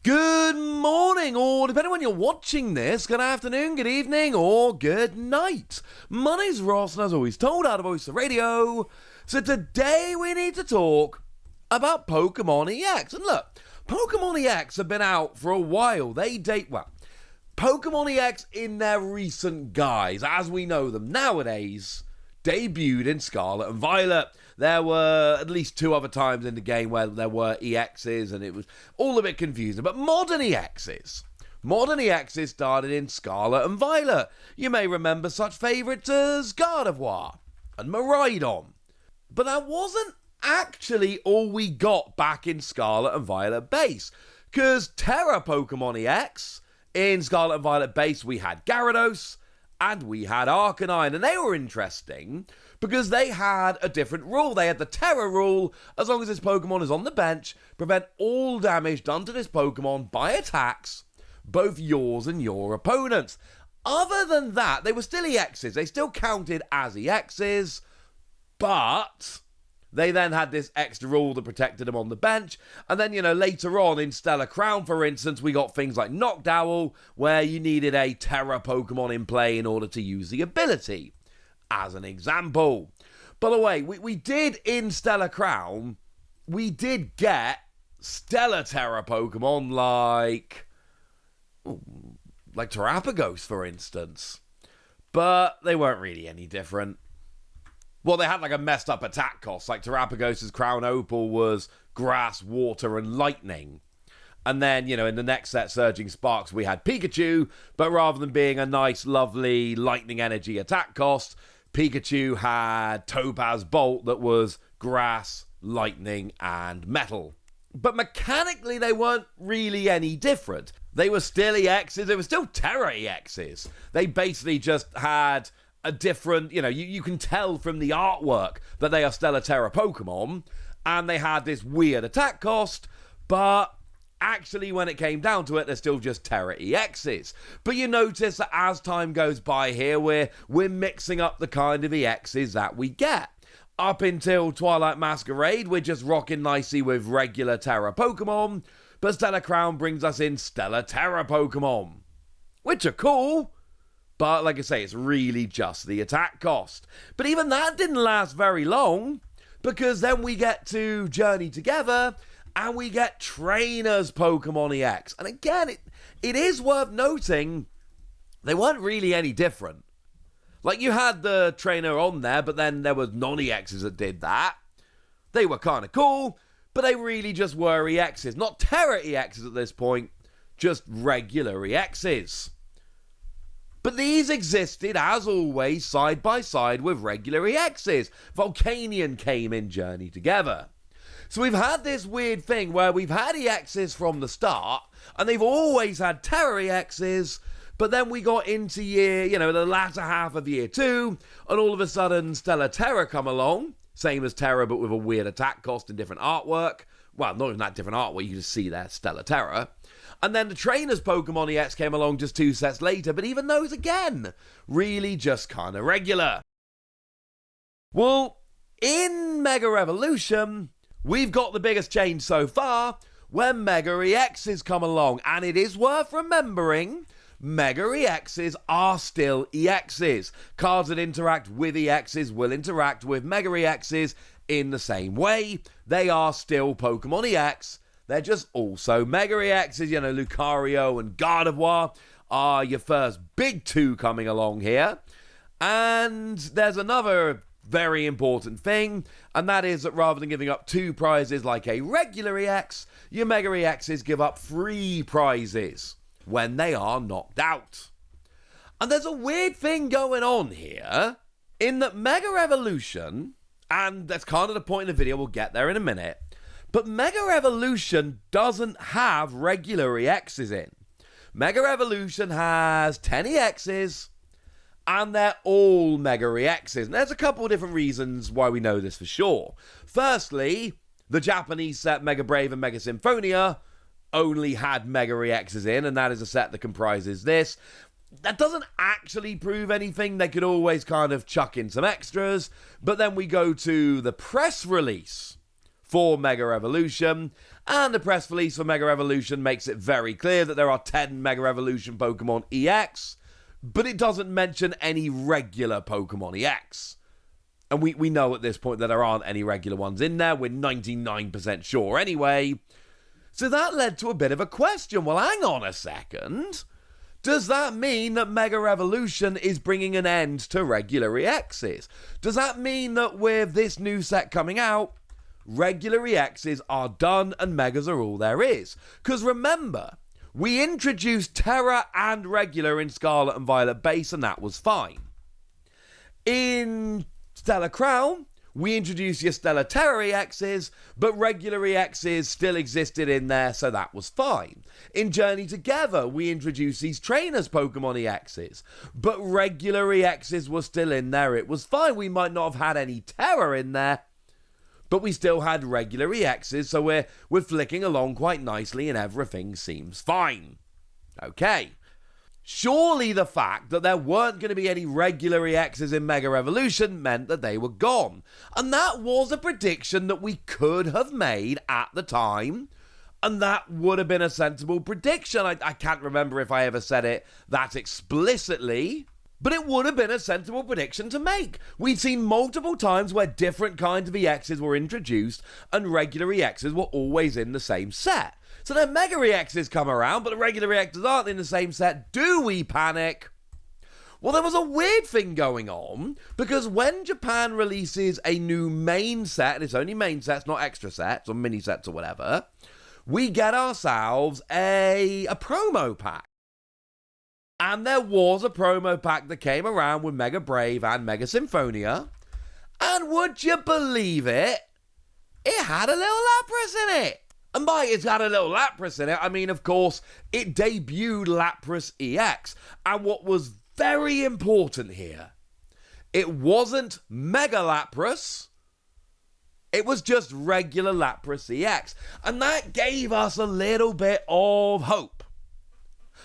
Good morning, or depending on when you're watching this, good afternoon, good evening, or good night. My name's Ross, and as always told, out of Voice of Radio. So today we need to talk about Pokémon EX. And look, Pokémon EX have been out for a while. Pokémon EX in their recent guise, as we know them nowadays, debuted in Scarlet and Violet. There were at least two other times in the game where there were EXs, and it was all a bit confusing. But modern EXs started in Scarlet and Violet. You may remember such favourites as Gardevoir and Miraidon. But that wasn't actually all we got back in Scarlet and Violet base, because Terra Pokémon EX, in Scarlet and Violet base, we had Gyarados, and we had Arcanine, and they were interesting because they had a different rule. They had the Terra rule: as long as this Pokemon is on the bench, prevent all damage done to this Pokemon by attacks, both yours and your opponent's. Other than that, they were still EXs. They still counted as EXs, but they then had this extra rule that protected them on the bench. And then, later on in Stellar Crown, for instance, we got things like Noctowl, where you needed a Terra Pokemon in play in order to use the ability, as an example. By the way, we did in Stellar Crown, we did get Stellar Terra Pokemon like Terrapagos, for instance. But they weren't really any different. Well, they had like a messed up attack cost. Like Terrapagos' Crown Opal was grass, water, and lightning. And then, in the next set, Surging Sparks, we had Pikachu. But rather than being a nice, lovely lightning energy attack cost, Pikachu had Topaz Bolt that was grass, lightning, and metal. But mechanically, they weren't really any different. They were still EXs. They were still Terra EXs. They basically just had a different, you can tell from the artwork that they are Stellar Terra Pokemon, and they had this weird attack cost, but actually when it came down to it, they're still just Terra EXs. But you notice that as time goes by here, we're mixing up the kind of EXs that we get. Up until Twilight Masquerade, we're just rocking nicely with regular Terra Pokemon, but Stellar Crown brings us in Stellar Terra Pokemon, which are cool. But like I say, it's really just the attack cost. But even that didn't last very long, because then we get to Journey Together, and we get Trainers Pokemon EX. And again, it is worth noting, they weren't really any different. Like, you had the trainer on there, but then there was non-EXs that did that. They were kind of cool, but they really just were EXs. Not Terra EXs at this point, just regular EXs. But these existed, as always, side by side with regular EXs. Volcanion came in Journey Together. So we've had this weird thing where we've had EXs from the start, and they've always had Terra EXs, but then we got into the latter half of year 2, and all of a sudden Stellar Terra come along, same as Terra, but with a weird attack cost and different artwork. Well, not even that different artwork, you can just see there, Stellar Terra. And then the Trainers Pokemon EX came along just 2 sets later, but even those, again, really just kind of regular. Well, in Mega Revolution, we've got the biggest change so far, when Mega EXs come along. And it is worth remembering, Mega EXs are still EXs. Cards that interact with EXs will interact with Mega EXs in the same way. They are still Pokemon EX. They're just also Mega EXs. Lucario and Gardevoir are your first big two coming along here. And there's another very important thing, and that is that rather than giving up 2 prizes like a regular EX, your Mega EXs give up 3 prizes when they are knocked out. And there's a weird thing going on here, in that Mega Evolution, and that's kind of the point of the video, we'll get there in a minute, but Mega Evolution doesn't have regular EXs in. Mega Evolution has 10 EXs, and they're all Mega EXs. And there's a couple of different reasons why we know this for sure. Firstly, the Japanese set Mega Brave and Mega Symphonia only had Mega EXs in, and that is a set that comprises this. That doesn't actually prove anything. They could always kind of chuck in some extras. But then we go to the press release for Mega Evolution, and the press release for Mega Evolution makes it very clear that there are 10 Mega Evolution Pokemon EX, but it doesn't mention any regular Pokemon EX. And we know at this point that there aren't any regular ones in there. We're 99% sure anyway. So that led to a bit of a question. Well, hang on a second. Does that mean that Mega Evolution is bringing an end to regular EXs? Does that mean that with this new set coming out, regular EXs are done and Megas are all there is? Because remember, we introduced Terra and regular in Scarlet and Violet base, and that was fine. In Stellar Crown, we introduced your Stellar Terra EXs, but regular EXs still existed in there, so that was fine. In Journey Together, we introduced these Trainers Pokemon EXs, but regular EXs were still in there, it was fine. We might not have had any Terra in there, but we still had regular EXs, so we're flicking along quite nicely and everything seems fine. Okay. Surely the fact that there weren't going to be any regular EXs in Mega Evolution meant that they were gone. And that was a prediction that we could have made at the time. And that would have been a sensible prediction. I can't remember if I ever said it that explicitly, but it would have been a sensible prediction to make. We'd seen multiple times where different kinds of EXs were introduced and regular EXs were always in the same set. So then Mega EXs come around, but the regular EXs aren't in the same set. Do we panic? Well, there was a weird thing going on, because when Japan releases a new main set, and it's only main sets, not extra sets or mini sets or whatever, we get ourselves a promo pack. And there was a promo pack that came around with Mega Brave and Mega Symphonia. And would you believe it? It had a little Lapras in it. And by it's had a little Lapras in it, I mean, of course, it debuted Lapras EX. And what was very important here, it wasn't Mega Lapras, it was just regular Lapras EX. And that gave us a little bit of hope.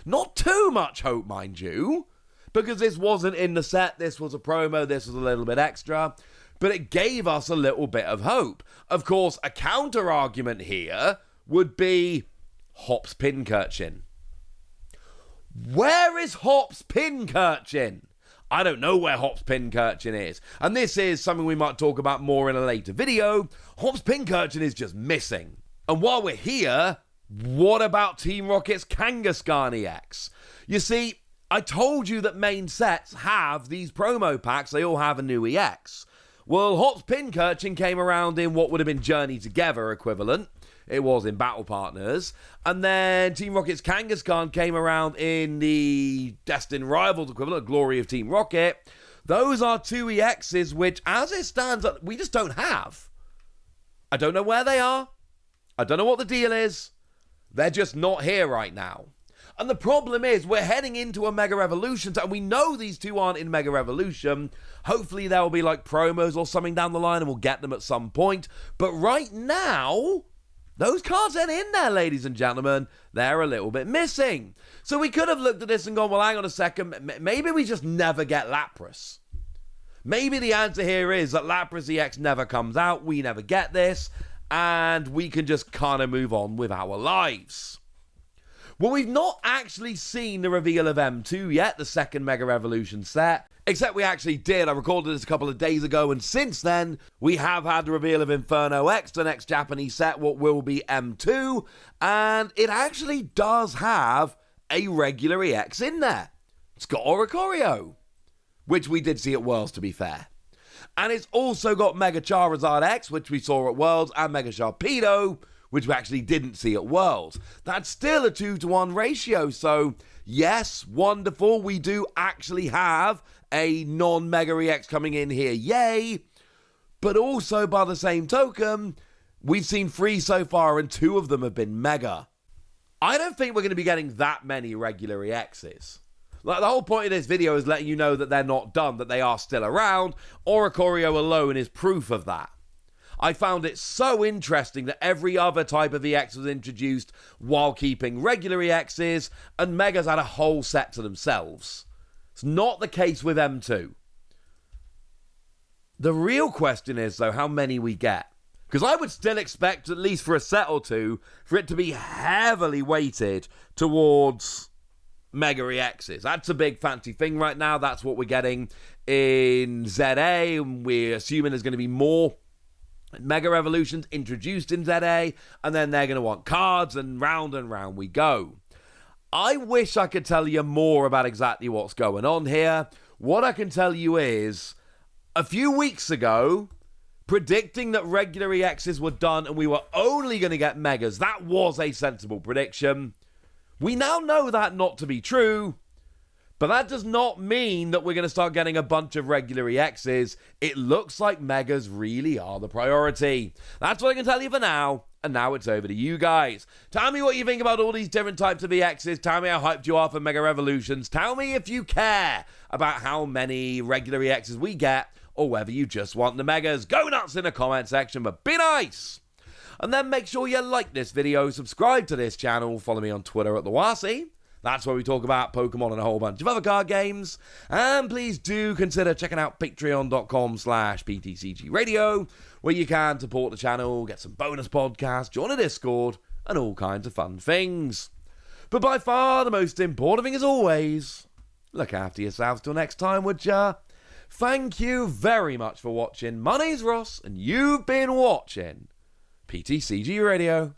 Not too much hope, mind you, because this wasn't in the set, this was a promo, this was a little bit extra. But it gave us a little bit of hope. Of course, a counter-argument here would be Hops Pincurchin. Where is Hops Pincurchin? I don't know where Hops Pincurchin is. And this is something we might talk about more in a later video. Hops Pincurchin is just missing. And while we're here, what about Team Rocket's Kangaskhan EX? You see, I told you that main sets have these promo packs. They all have a new EX. Well, Hops Pincurchin came around in what would have been Journey Together equivalent. It was in Battle Partners. And then Team Rocket's Kangaskhan came around in the Destined Rivals equivalent, Glory of Team Rocket. Those are two EXs which, as it stands, we just don't have. I don't know where they are. I don't know what the deal is. They're just not here right now. And the problem is, we're heading into a Mega Evolution, and we know these two aren't in Mega Evolution. Hopefully there will be like promos or something down the line, and we'll get them at some point. But right now, those cards aren't in there, ladies and gentlemen. They're a little bit missing. So we could have looked at this and gone, well, hang on a second. Maybe we just never get Lapras. Maybe the answer here is that Lapras EX never comes out. We never get this. And we can just kind of move on with our lives. Well, we've not actually seen the reveal of M2 yet, the second Mega Evolution set. Except we actually did. I recorded this a couple of days ago, and since then, we have had the reveal of Inferno X, the next Japanese set, what will be M2, and it actually does have a regular EX in there. It's got Oricorio, which we did see at Worlds, to be fair. And it's also got Mega Charizard X, which we saw at Worlds, and Mega Sharpedo, which we actually didn't see at Worlds. That's still a 2-to-1 ratio, so yes, wonderful. We do actually have a non-Mega EX coming in here, yay. But also, by the same token, we've seen 3 so far, and 2 of them have been Mega. I don't think we're going to be getting that many regular EXs. Like, the whole point of this video is letting you know that they're not done, that they are still around. Oricorio alone is proof of that. I found it so interesting that every other type of EX was introduced while keeping regular EXs, and Megas had a whole set to themselves. It's not the case with M2. The real question is, though, how many we get. Because I would still expect, at least for a set or two, for it to be heavily weighted towards Mega EXs. That's a big fancy thing right now. That's what we're getting in ZA, and we're assuming there's going to be more Mega Evolutions introduced in ZA, and then they're going to want cards, and round we go. I wish I could tell you more about exactly what's going on here. What I can tell you is, a few weeks ago, predicting that regular EXs were done and we were only going to get Megas, that was a sensible prediction. We now know that not to be true, but that does not mean that we're going to start getting a bunch of regular EXs. It looks like Megas really are the priority. That's what I can tell you for now, and now it's over to you guys. Tell me what you think about all these different types of EXs. Tell me how hyped you are for Mega Revolutions. Tell me if you care about how many regular EXs we get, or whether you just want the Megas. Go nuts in the comment section, but be nice! And then make sure you like this video, subscribe to this channel, follow me on Twitter at @TheWasi. That's where we talk about Pokemon and a whole bunch of other card games. And please do consider checking out patreon.com/PTCG Radio, where you can support the channel, get some bonus podcasts, join a Discord, and all kinds of fun things. But by far the most important thing, as always, look after yourselves till next time, would ya? Thank you very much for watching. My name's Ross, and you've been watching PTCG Radio.